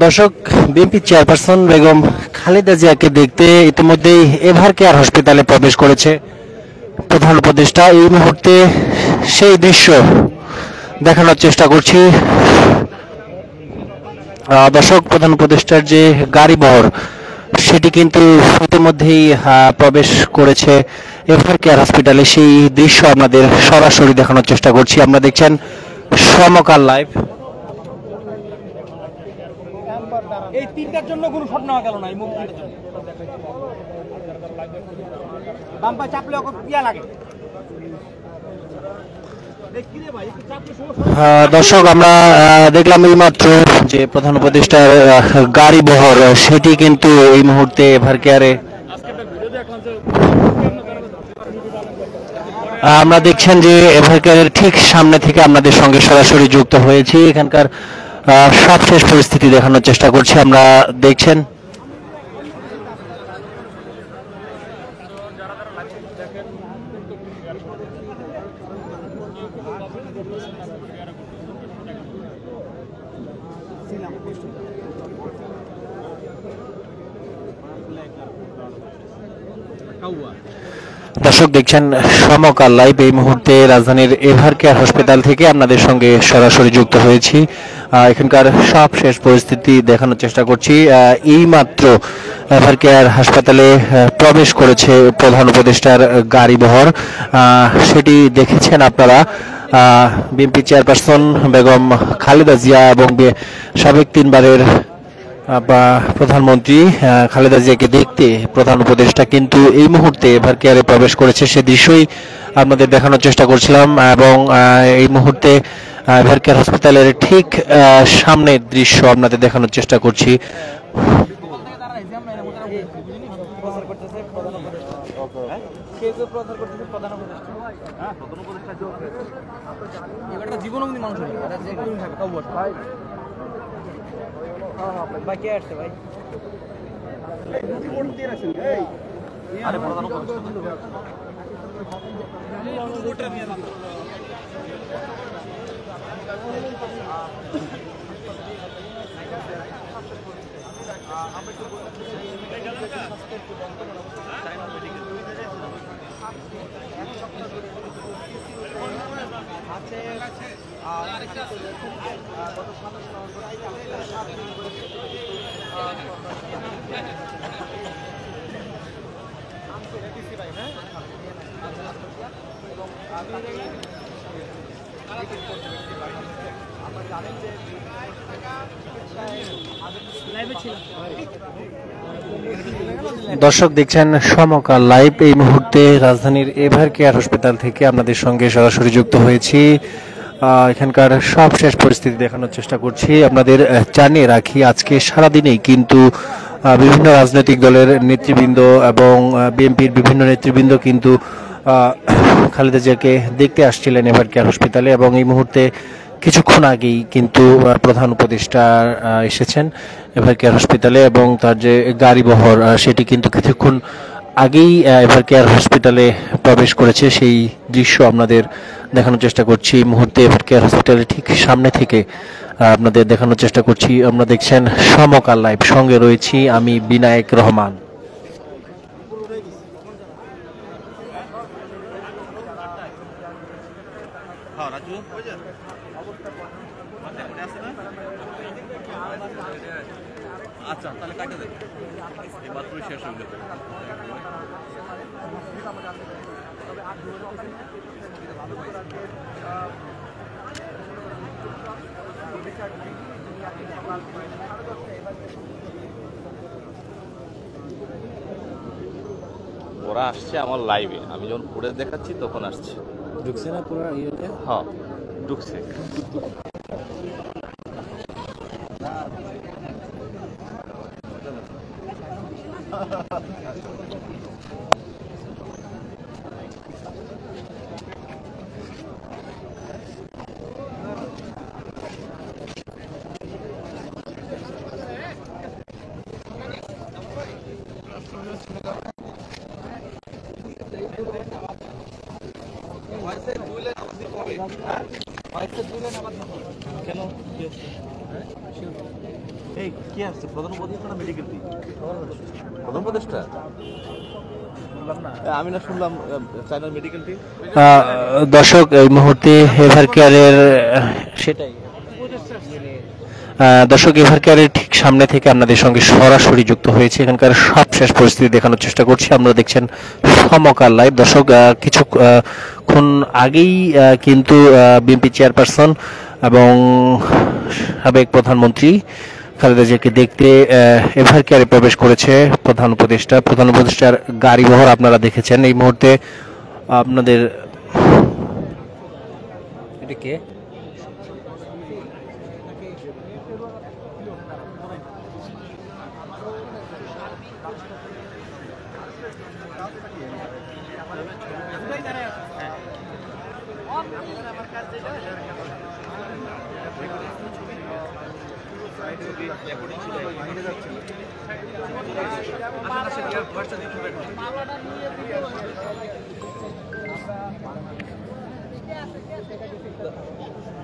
দর্শক, BNP chairperson Begum Khaleda জিয়াকে দেখতে ইতিমধ্যেই এভার কেয়ার হসপিটালে প্রবেশ করেছে প্রধান উপদেষ্টা। এই মুহূর্তে সেই দৃশ্য দেখানোর চেষ্টা করছি। দর্শক, প্রধান উপদেষ্টার যে গাড়ি বহর সেটি কিন্তু ইতিমধ্যেই প্রবেশ করেছে এভার কেয়ার হসপিটালে। সেই দৃশ্য আপনাদের সরাসরি দেখানোর চেষ্টা করছি। আমরা দেখছেন সমকাল লাইভ। এই তিনটার জন্য কোনো শট নেওয়া গেল না। এই মুভমেন্টের জন্য বাম্পা চাপলে ইয়া লাগে। দর্শক, আমরা দেখলাম এই মাত্র যে প্রধান উপদেষ্টার গাড়ি বহর সেটি কিন্তু এই মুহূর্তে এভার কেয়ারে আমরা দেখছেন যে এভার কেয়ারের ঠিক সামনে থেকে আপনাদের সঙ্গে সরাসরি যুক্ত হয়েছি। এখানকার সবশেষ পরিস্থিতি দেখানোর চেষ্টা করছি। আমরা দেখছেন দর্শক, দেখছেন সমকাল লাইভ। এই মুহূর্তে রাজধানীর এভার কেয়ার হসপিটাল থেকে আপনাদের সঙ্গে সরাসরি যুক্ত হয়েছি। এখানকার সব শেষ পরিস্থিতি দেখানোর চেষ্টা করছি। এই মাত্র এভার কেয়ার হাসপাতালে প্রবেশ করেছে প্রধান উপদেষ্টার গাড়ি বহর, সেটি দেখেছেন আপনারা। বিএনপি চেয়ারপারসন বেগম খালেদা জিয়া এবং সাবেক তিনবারের প্রধানমন্ত্রী খালেদা জিয়াকে দেখতে প্রধান উপদেষ্টা কিন্তু এই মুহূর্তে এভার কেয়ারে প্রবেশ করেছে। সে দৃশ্যই আপনাদের দেখানোর চেষ্টা করছিলাম এবং এই মুহূর্তে এভার কেয়ার হসপিটালের ঠিক সামনের দৃশ্য আপনাদের দেখানোর চেষ্টা করছি। জীবনবন্দী মানুষ ভাই কে আসছে ভাই? আরে প্রধান দর্শক, দেখছেন সমকাল লাইভ। এই মুহূর্তে রাজধানীর এভার কেয়ার হসপিটাল থেকে আপনাদের সঙ্গে সরাসরি যুক্ত হয়েছি। এখানকার সব শেষ পরিস্থিতি দেখানোর চেষ্টা করছি। আপনাদের জানিয়ে রাখি, আজকে সারাদিনেই কিন্তু বিভিন্ন রাজনৈতিক দলের নেতৃবৃন্দ এবং বিএনপির বিভিন্ন নেতৃবৃন্দ কিন্তু খালেদা জিয়াকে দেখতে আসছিলেন এভার কেয়ার হসপিটালে এবং এই মুহূর্তে কিছুক্ষণ আগেই কিন্তু প্রধান উপদেষ্টা এসেছেন এভার কেয়ার হসপিটালে এবং তার যে গাড়ি বহর সেটি কিন্তু কিছুক্ষণ আগেই এভার কেয়ার হসপিটালে প্রবেশ করেছে। সেই দৃশ্য আপনাদের দেখানোর চেষ্টা করছি। এই মুহূর্তে এভার কেয়ার হসপিটালের ঠিক সামনে থেকে আপনাদের দেখানোর চেষ্টা করছি। আপনারা দেখছেন সমকাল লাইভ, সঙ্গে রয়েছি আমি বিনায়ক রহমান। আচ্ছা, তাহলে কাটে দেবে মাত্রই শেষ হয়ে যাবে। ওরা আসছে আমার লাইভে, আমি যখন পড়ে দেখাচ্ছি তখন আসছে। ঢুকছে না পুরো ইয়েতে? হ্যাঁ, ঢুকছে। কেন কি হচ্ছে? এই কি আসছে প্রধান উপদেষ্টা না মেডিকেল টিম? প্রধান উপদেষ্টা আমি না শুনলাম চায়নার মেডিকেল টিম। দর্শক এই মুহূর্তে এভার কেয়ারের সেটাই দর্শক এভার কেয়ারের ঠিক সামনে থেকে আপনাদের সঙ্গে সরাসরি যুক্ত হয়েছে। এখানকার সবশেষ পরিস্থিতি দেখানোর চেষ্টা করছি। আমরা দেখছেন সমকাল লাইভ। দর্শক কিছুক্ষণ আগেই কিন্তু বিএনপি চেয়ারপারসন এবং সাবেক প্রধানমন্ত্রী খালেদা জিয়াকে দেখতে এভার কেয়ারে প্রবেশ করেছে প্রধান উপদেষ্টার গাড়ি বহর আপনারা দেখেছেন। এই মুহূর্তে আপনাদের এটা কে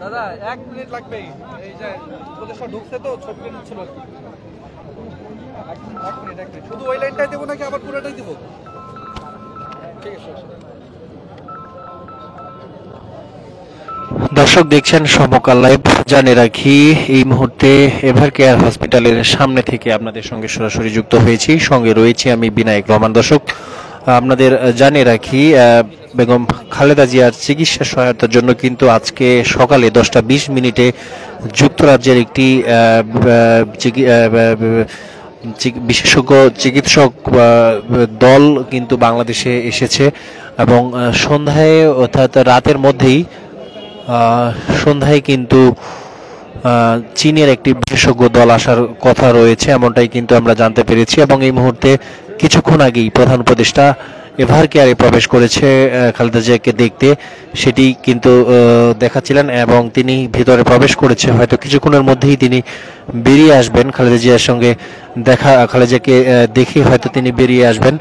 দাদা 1 মিনিট লাগবে, এই যে উপদেষ্টা ঢুকছে তো ছবি নিচ্ছিল আর কি। 1 মিনিট শুধু ওই লাইনটাই দেবো নাকি আবার পুরোটাই দেবো? ঠিক আছে। দর্শক দেখছেন সমকাল লাইভ। জানিয়ে রাখি এই মুহূর্তে এভার কেয়ার হসপিটালের সামনে থেকে আপনাদের সঙ্গে সরাসরি যুক্ত হয়েছি। সঙ্গে রয়েছে আমি বিনায়ক রহমান। দর্শক আপনাদের জানিয়ে রাখি বেগম খালেদা জিয়ার চিকিৎসা সহায়তার জন্য কিন্তু আজকে সকালে 10:20 যুক্তরাজ্যের একটি বিশেষজ্ঞ চিকিৎসক দল কিন্তু বাংলাদেশে এসেছে এবং সন্ধ্যায় অর্থাৎ রাতের মধ্যেই সন্ধ্যায় কিন্তু চীনের একটি বিশেষজ্ঞ দল আসার কথা রয়েছে, এমনটাই কিন্তু আমরা জানতে পেরেছি। এবং এই মুহূর্তে কিছুক্ষণ আগেই প্রধান উপদেষ্টা এভার কেয়ারে প্রবেশ করেছে খালেদা জিয়াকে দেখতে, সেটি কিন্তু দেখাচ্ছিলেন এবং তিনি ভিতরে প্রবেশ করেছে। হয়তো কিছুক্ষণের মধ্যেই তিনি বেরিয়ে আসবেন। খালেদা জিয়ার সঙ্গে খালেদা জিয়াকে দেখে হয়তো তিনি বেরিয়ে আসবেন।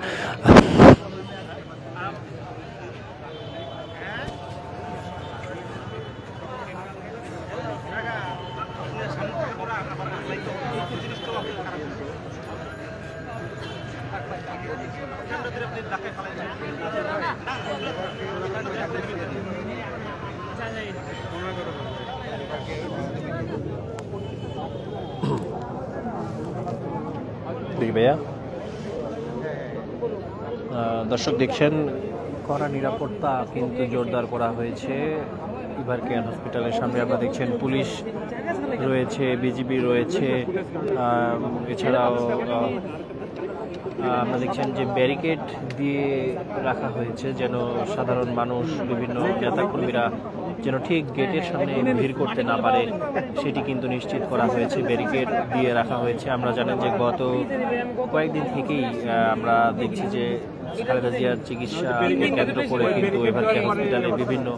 ভাইয়া দর্শক দেখছেন কড়া নিরাপত্তা কিন্তু জোরদার করা হয়েছে এভার কেয়ার হসপিটালের সামনে। আপনারা দেখছেন পুলিশ রয়েছে, বিজিবি রয়েছে, এছাড়াও আপনারা দেখছেন যে ব্যারিকেড দিয়ে রাখা হয়েছে যেন সাধারণ মানুষ, বিভিন্ন নেতাকর্মীরা যেন ঠিক গেটের সামনে ভিড় করতে না পারে, সেটি কিন্তু নিশ্চিত করা হয়েছে। ব্যারিকেড দিয়ে রাখা হয়েছে। আমরা জানেন যে গত কয়েকদিন থেকেই আমরা দেখছি যে খালেদা জিয়ার চিকিৎসা কেন্দ্র করে কিন্তু এভার কেয়ার হসপিটালে বিভিন্ন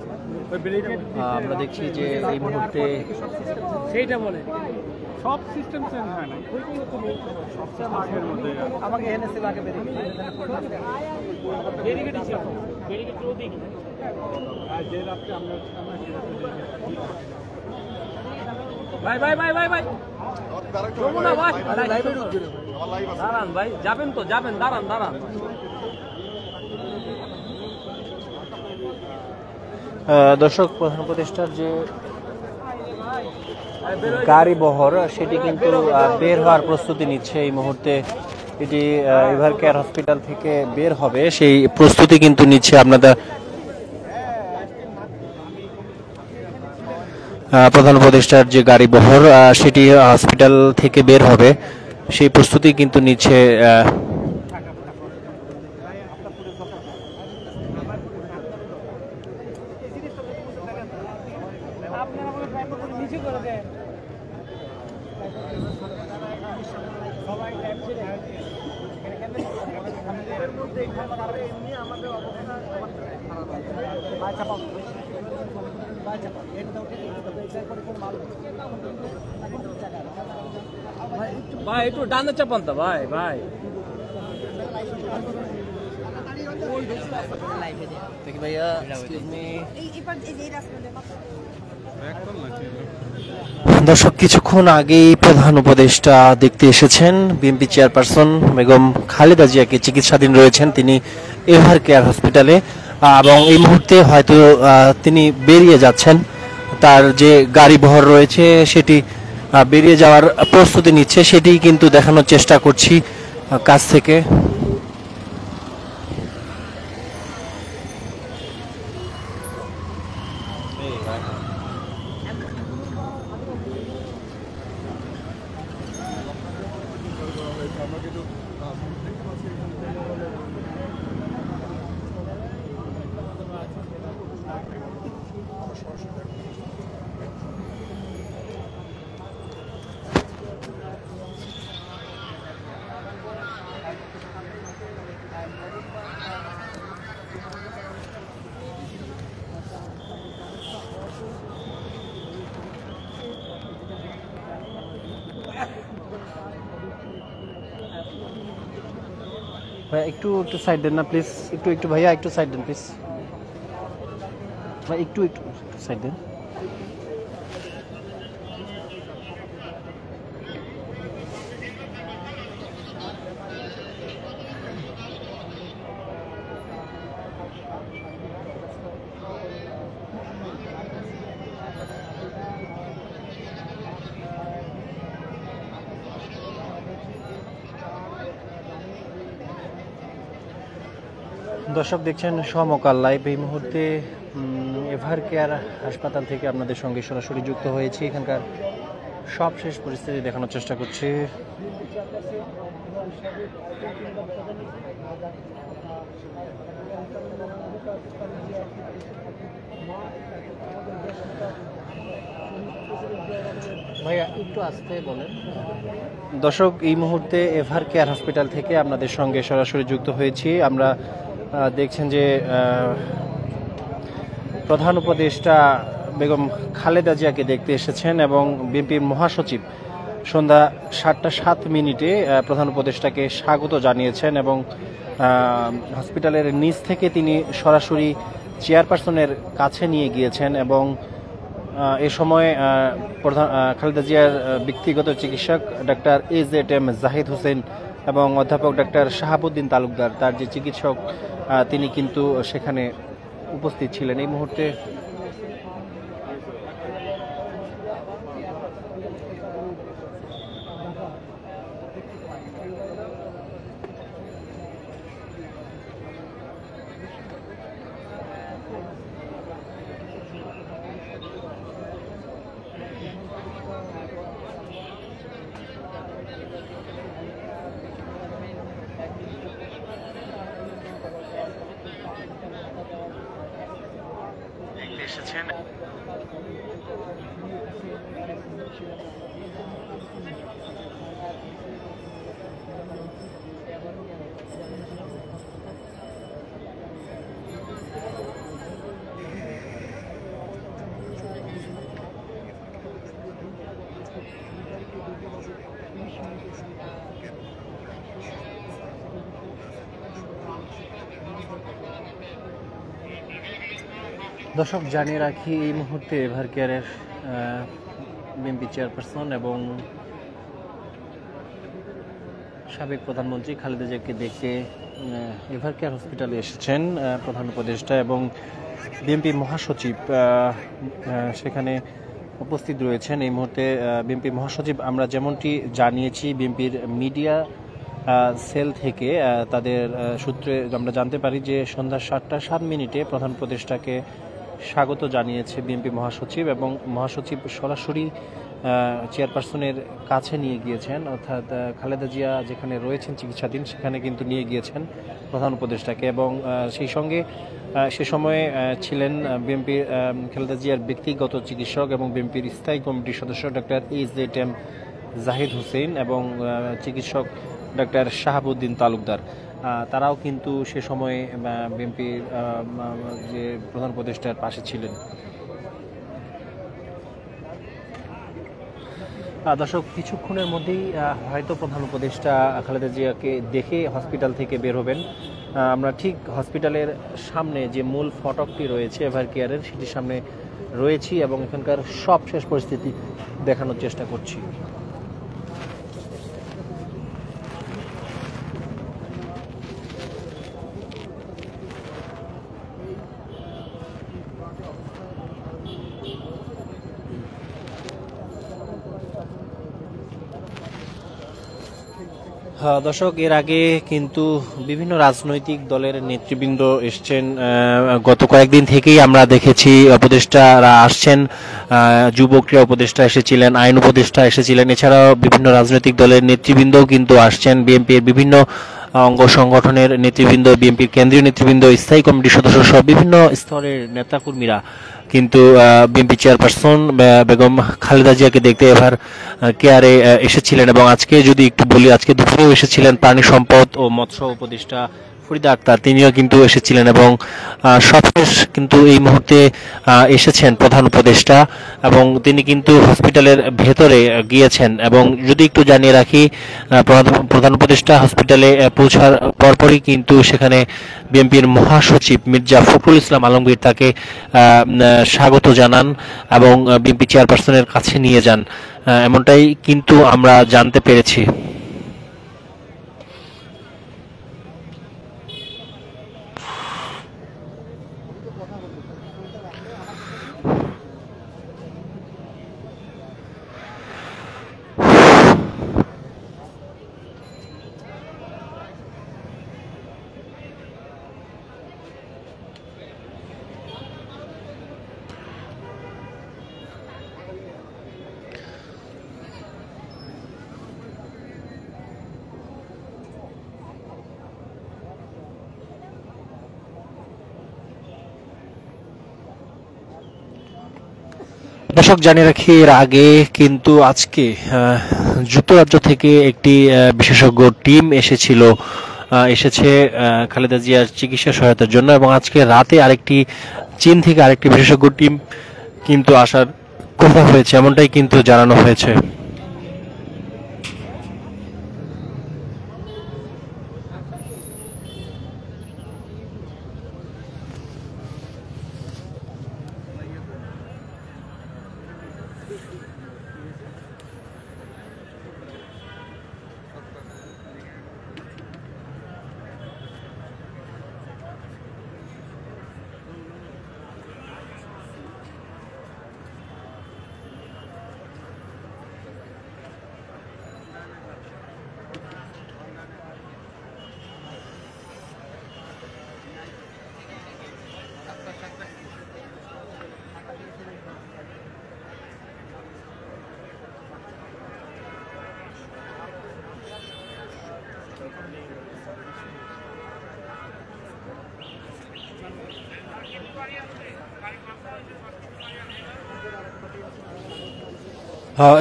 আমরা দেখছি যে এই মুহূর্তে সেইটা বলে সব সিস্টেম চেঞ্জ হয় না, সবচেয়ে মাঠের মধ্যে আমাকে এনেছে লাগে ব্যারিকেড ছিল, ব্যারিকেড তো দিক আর যে রাতে আমরা ভাই ভাই ভাই ভাই ভাই না ভাই দাঁড়ান ভাই, যাবেন তো যাবেন, দাঁড়ান দাঁড়ান। দর্শক প্রধান উপদেষ্টার যে গাড়ি বহর সেটি কিন্তু বের হওয়ার প্রস্তুতি নিচ্ছে এই মুহূর্তে। এটি এভার কেয়ার হসপিটাল থেকে বের হবে, সেই প্রস্তুতি কিন্তু নিচ্ছে। আপনাদের প্রধান উপদেষ্টার যে গাড়ি বহর সেটি হসপিটাল থেকে বের হবে, সেই প্রস্তুতি কিন্তু নিচ্ছে। ভাই একটু ডানে চাপান তো ভাই ভাই। দেখি ভাইয়া, এক্সকিউজ মি। দর্শক কিছুক্ষণ আগেই প্রধান উপদেষ্টা দেখতে এসেছেন বিএনপি চেয়ারপারসন বেগম খালেদা জিয়াকে, চিকিৎসাধীন রয়েছেন তিনি এভার কেয়ার হসপিটালে, এবং এই মুহূর্তে হয়তো তিনি বেরিয়ে যাচ্ছেন। তার যে গাড়ি বহর রয়েছে সেটি বেরিয়ে যাওয়ার প্রস্তুতি নিচ্ছে, সেটি কিন্তু দেখানোর চেষ্টা করছি কাছ থেকে। ভাইয়া একটু একটু সাইড দেন না প্লিজ, একটু ভাইয়া একটু সাইড দেন প্লিজ, ভাই একটু সাইড দেন। দর্শক দেখছেন সমকাল লাইভ। এই মুহূর্তে এভার কেয়ার হাসপাতাল থেকে আপনাদের সঙ্গে সরাসরি যুক্ত হয়েছি। এখানকার সব শেষ পরিস্থিতি দেখানোর চেষ্টা করছি। ভাইয়া একটু আসতে বলেন। দর্শক এই মুহূর্তে এভার কেয়ার হসপিটাল থেকে আপনাদের সঙ্গে সরাসরি যুক্ত হয়েছি। আমরা দেখছেন যে প্রধান উপদেষ্টা বেগম খালেদা জিয়াকে দেখতে এসেছেন এবং বিএনপির মহাসচিব সন্ধ্যা 7:07 প্রধান উপদেষ্টাকে স্বাগত জানিয়েছেন এবং হসপিটালের নিচ থেকে তিনি সরাসরি চেয়ারপারসনের কাছে নিয়ে গিয়েছেন এবং এ সময় প্রধান খালেদা জিয়ার ব্যক্তিগত চিকিৎসক ডাক্তার AZM জাহিদ হোসেন এবং অধ্যাপক ডাক্তার শাহাবুদ্দিন তালুকদার, তার যে চিকিৎসক, তিনি কিন্তু সেখানে উপস্থিত ছিলেন। এই মুহূর্তে এসেছেন। দর্শক জানিয়ে রাখি, এই মুহূর্তে এভার কেয়ারের বিএনপি চেয়ারপারসন এবং সাবেক প্রধানমন্ত্রী খালেদা জিয়াকে দেখতে এভার কেয়ার হসপিটালে এসেছেন প্রধান উপদেষ্টা এবং বিএনপি মহাসচিব সেখানে উপস্থিত রয়েছেন। এই মুহূর্তে বিএনপি মহাসচিব, আমরা যেমনটি জানিয়েছি বিএনপির মিডিয়া সেল থেকে তাদের সূত্রে আমরা জানতে পারি যে সন্ধ্যা 7:07 প্রধান উপদেষ্টাকে স্বাগত জানিয়েছে বিএনপি মহাসচিব এবং মহাসচিব সরাসরি চেয়ারপারসনের কাছে নিয়ে গিয়েছেন, অর্থাৎ খালেদা জিয়া যেখানে রয়েছেন চিকিৎসাধীন সেখানে কিন্তু নিয়ে গিয়েছেন প্রধান উপদেষ্টাকে এবং সেই সঙ্গে সে সময়ে ছিলেন বিএনপির খালেদা জিয়ার ব্যক্তিগত চিকিৎসক এবং বিএনপির স্থায়ী কমিটির সদস্য ডাক্তার AZM জাহিদ হোসেন এবং চিকিৎসক ডাক্তার শাহাবুদ্দিন তালুকদার। তারাও কিন্তু সে সময়ে বিএনপির যে প্রধান উপদেষ্টার পাশে ছিলেন। দর্শক কিছুক্ষণের মধ্যেই হয়তো প্রধান উপদেষ্টা খালেদা জিয়াকে দেখে হসপিটাল থেকে বের হবেন। আমরা ঠিক হসপিটালের সামনে যে মূল ফটকটি রয়েছে এভার কেয়ারের, সেটির সামনে রয়েছি এবং এখানকার সব শেষ পরিস্থিতি দেখানোর চেষ্টা করছি। দর্শক, এর আগে কিন্তু বিভিন্ন রাজনৈতিক দলের নেতৃবৃন্দ এসছেন। গত কয়েকদিন থেকেই আমরা দেখেছি উপদেষ্টারা আসছেন, যুব ক্রীড়া উপদেষ্টা এসেছিলেন, আইন উপদেষ্টা এসেছিলেন, এছাড়াও বিভিন্ন রাজনৈতিক দলের নেতৃবৃন্দও কিন্তু আসছেন। বিএনপির বিভিন্ন অঙ্গ সংগঠনের নেতৃবৃন্দ, বিএনপির কেন্দ্রীয় নেতৃবৃন্দ, স্থায়ী কমিটির সদস্য সহ বিভিন্ন স্তরের নেতাকর্মীরা কিন্তু বিএনপি চেয়ারপারসন বেগম খালেদা জিয়াকে দেখতে এবার কেয়ারে এসেছিলেন। এবং আজকে যদি একটু বলি, আজকে দুপুরেও এসেছিলেন প্রাণী সম্পদ ও মৎস্য উপদেষ্টা ফরিদা আক্তার, তিনিও কিন্তু এসেছিলেন। এবং সবশেষ কিন্তু এই মুহূর্তে এসেছেন প্রধান উপদেষ্টা এবং তিনি কিন্তু হসপিটালের ভেতরে গিয়েছেন। এবং যদি একটু জানিয়ে রাখি, প্রধান উপদেষ্টা হসপিটালে পৌঁছার পরপরই কিন্তু সেখানে বিএনপির মহাসচিব মির্জা ফখরুল ইসলাম আলমগীর তাকে স্বাগত জানান এবং বিএনপি চেয়ারপারসনের কাছে নিয়ে যান, এমনটাই কিন্তু আমরা জানতে পেরেছি। দর্শক, জানিয়ে রাখি, এর আগে কিন্তু আজকে যুক্তরাজ্য থেকে একটি বিশেষজ্ঞ টিম এসেছে খালেদা জিয়ার চিকিৎসা সহায়তার জন্য। এবং আজকে রাতে চীন থেকে আরেকটি বিশেষজ্ঞ টিম কিন্তু আসার কথা হয়েছে, এমনটাই কিন্তু জানানো হয়েছে।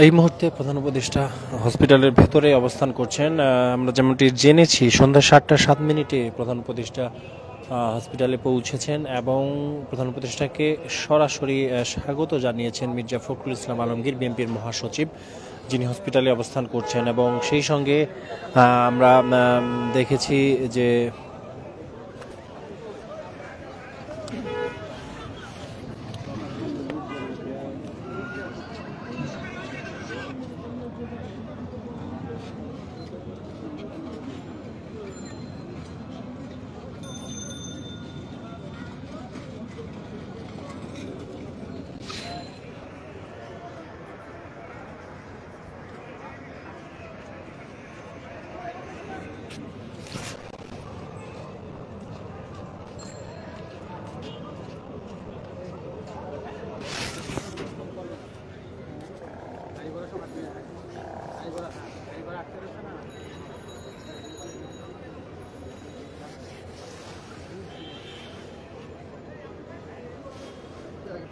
এই মুহূর্তে প্রধান উপদেষ্টা হসপিটালের ভেতরে অবস্থান করছেন। আমরা যেমনটি জেনেছি, সন্ধ্যা 7:07 প্রধান উপদেষ্টা হসপিটালে পৌঁছেছেন এবং প্রধান উপদেষ্টাকে সরাসরি স্বাগত জানিয়েছেন মির্জা ফখরুল ইসলাম আলমগীর, বিএনপির মহাসচিব, যিনি হসপিটালে অবস্থান করছেন। এবং সেই সঙ্গে আমরা দেখেছি যে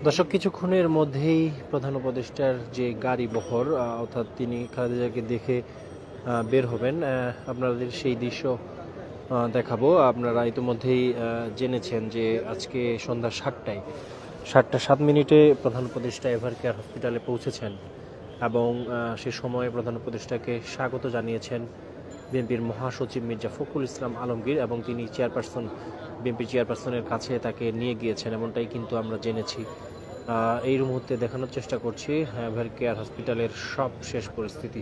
দর্শক, কিছুক্ষণের মধ্যেই প্রধান উপদেষ্টার যে গাড়ি বহর, অর্থাৎ তিনি খালেদা জিয়াকে দেখে বের হবেন, আপনাদের সেই দৃশ্য দেখাবো। আপনারা ইতিমধ্যেই জেনেছেন যে আজকে সন্ধ্যা 7:07 প্রধান উপদেষ্টা এভার কেয়ার হসপিটালে পৌঁছেছেন এবং সে সময়ে প্রধান উপদেষ্টাকে স্বাগত জানিয়েছেন বিএনপির মহাসচিব মির্জা ফখরুল ইসলাম আলমগীর এবং তিনি বিএনপি চেয়ারপারসনের কাছে তাকে নিয়ে গিয়েছেন, এমনটাই কিন্তু আমরা জেনেছি। এই মুহূর্তে দেখানোর চেষ্টা করছি এভার কেয়ার হসপিটালের সব শেষ পরিস্থিতি।